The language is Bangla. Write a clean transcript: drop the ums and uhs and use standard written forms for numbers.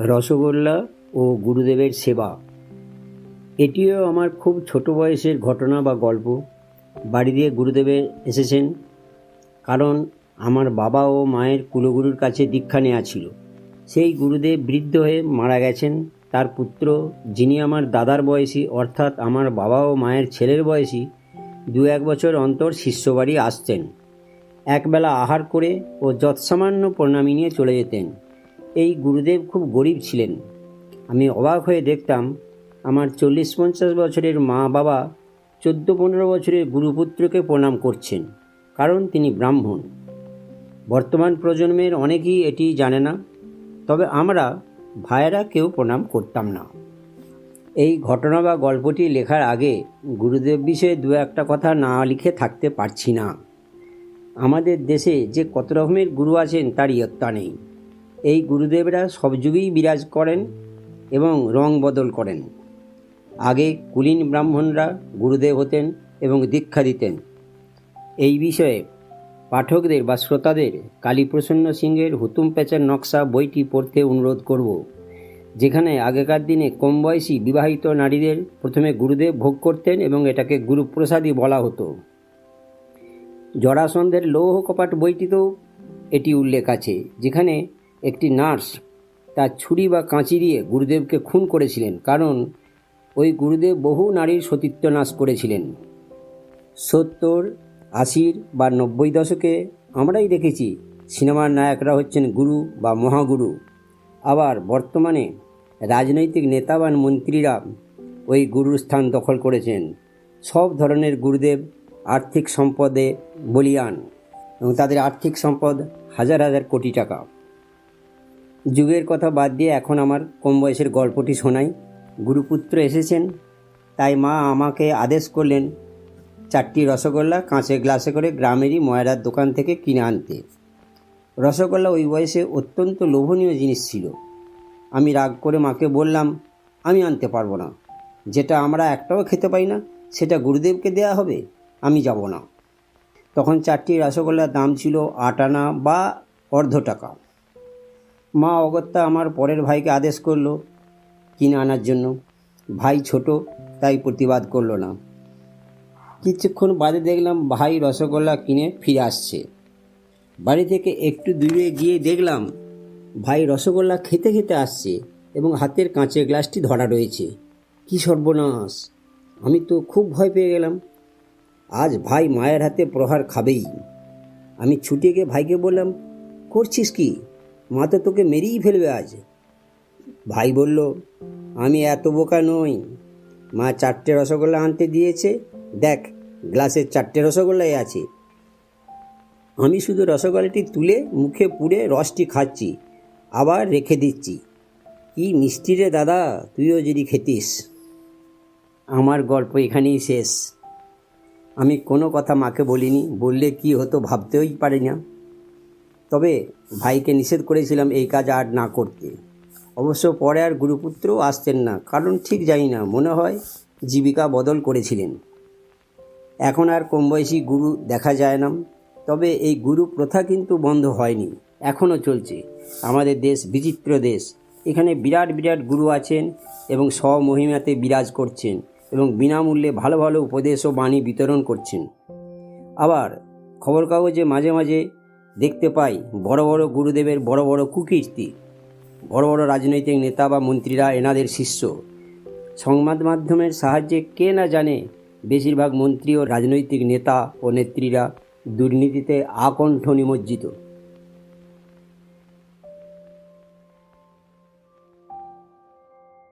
রসগোল্লা ও গুরুদেবের সেবা। এটিও আমার খুব ছোট বয়সের ঘটনা বা গল্প। বাড়ি দিয়ে গুরুদেবের এসেছেন, কারণ আমার বাবা ও মায়ের কুলগুরুর কাছে দীক্ষা নেওয়া ছিল। সেই গুরুদেব বৃদ্ধ হয়ে মারা গেছেন। তার পুত্র, যিনি আমার দাদার বয়সী, অর্থাৎ আমার বাবা ও মায়ের ছেলের বয়সী, 2-1 বছর অন্তর শিষ্যবাড়ি আসতেন। একবেলা আহার করে ও যৎসামান্য প্রণামী নিয়ে চলে যেতেন। এই গুরুদেব খুব গরিব ছিলেন। আমি অবাক হয়ে দেখতাম আমার 40-50 বছরের মা বাবা 14-15 বছরের গুরুপুত্রকে প্রণাম করছেন, কারণ তিনি ব্রাহ্মণ। বর্তমান প্রজন্মের অনেকেই এটি জানে না, তবে আমরা ভাইয়েরা কেউ প্রণাম করতাম না। এই ঘটনা বা গল্পটি লেখার আগে গুরুদেব বিষয়ে 2-1 কথা না লিখে থাকতে পারছি না। আমাদের দেশে যে কত রকমের গুরু আছেন তার ইয়ত্তা নেই। এই গুরুদেবরা সব যুগেই বিরাজ করেন এবং রং বদল করেন। আগে কুলীন ব্রাহ্মণরা গুরুদেব হতেন এবং দীক্ষা দিতেন। এই বিষয়ে পাঠকদের বা শ্রোতাদের কালীপ্রসন্ন সিংহের হুতুম প্যাঁচার নকশা বইটি পড়তে অনুরোধ করব, যেখানে আগেকার দিনে কম বয়সী বিবাহিত নারীদের প্রথমে গুরুদেব ভোগ করতেন এবং এটাকে গুরুপ্রসাদী বলা হতো। জরাসন্ধের লৌহ কপাট বইটিতেও এটি উল্লেখ আছে, যেখানে একটি নার্স তার ছুরি বা কাঁচি দিয়ে গুরুদেবকে খুন করেছিলেন, কারণ ওই গুরুদেব বহু নারীর সতীত্ব নাশ করেছিলেন। 70, 80 বা 90 দশকে আমরাই দেখেছি সিনেমার নায়করা হচ্ছেন গুরু বা মহাগুরু। আবার বর্তমানে রাজনৈতিক নেতা বা মন্ত্রীরা ওই গুরুর স্থান দখল করেছেন। সব ধরনের গুরুদেব আর্থিক সম্পদে বলীয়ান এবং তাদের আর্থিক সম্পদ হাজার হাজার কোটি টাকা। যুগের কথা বাদ দিয়ে এখন আমার কম বয়সের গল্পটি শোনাই। গুরুপুত্র এসেছেন, তাই মা আমাকে আদেশ করলেন 4টি রসগোল্লা কাঁচের গ্লাসে করে গ্রামেরই ময়রার দোকান থেকে কিনে আনতে। রসগোল্লা ওই বয়সে অত্যন্ত লোভনীয় জিনিস ছিল। আমি রাগ করে মাকে বললাম, আমি আনতে পারবো না। যেটা আমরা একটাও খেতে পাই না সেটা গুরুদেবকে দেয়া হবে, আমি যাব না। তখন 4টি রসগোল্লার দাম ছিল 8 আনা বা অর্ধ টাকা। মা অগত্যা আমার পরের ভাইকে আদেশ করলো কিনে আনার জন্য। ভাই ছোট, তাই প্রতিবাদ করলো না। কিছুক্ষণ বাদে দেখলাম ভাই রসগোল্লা কিনে ফিরে আসছে। বাড়ি থেকে একটু দূরে গিয়ে দেখলাম ভাই রসগোল্লা খেতে খেতে আসছে এবং হাতের কাঁচের গ্লাসটি ধরা রয়েছে। কি সর্বনাশ! আমি তো খুব ভয় পেয়ে গেলাম। আজ ভাই মায়ের হাতে প্রহার খাবেই। আমি ছুটে গিয়ে ভাইকে বললাম, করছিস কি? মা তো তোকে মেরেই ফেলবে আজ। ভাই বলল, আমি এত বোকা নই। মা 4টে রসগোল্লা আনতে দিয়েছে, দেখ গ্লাসের 4টে রসগোল্লাই আছে। আমি শুধু রসগোল্লাটি তুলে মুখে পুড়ে রসটি খাচ্ছি, আবার রেখে দিচ্ছি। কি মিষ্টি রে দাদা, তুইও যদি খেতিস। আমার গল্প এখানেই শেষ। আমি কোনো কথা মাকে বলিনি, বললে কি হতো ভাবতেই পারি না। তবে ভাইকে নিষেধ করেছিলাম এই কাজ আর না করতে। অবশ্য পরে আর গুরুপুত্রও আসতেন না, কারণ ঠিক জানি না, মনে হয় জীবিকা বদল করেছিলেন। এখন আর কম বয়সী গুরু দেখা যায় না। তবে এই গুরু প্রথা কিন্তু বন্ধ হয়নি, এখনও চলছে। আমাদের দেশ বিচিত্র দেশ। এখানে বিরাট বিরাট গুরু আছেন এবং স্বমহিমাতে বিরাজ করছেন এবং বিনামূল্যে ভালো ভালো উপদেশ ও বাণী বিতরণ করছেন। আবার খবর কাগজে মাঝে মাঝে দেখতে পাই বড় বড় গুরুদেবের বড় বড় কুকীর্তি। বড় বড় রাজনৈতিক নেতা বা মন্ত্রীরা এনাদের শিষ্য। সংবাদ মাধ্যমের সাহায্যে কে না জানে বেশিরভাগ মন্ত্রী ও রাজনৈতিক নেতা ও নেত্রীরা দুর্নীতিতে আকণ্ঠ নিমজ্জিত।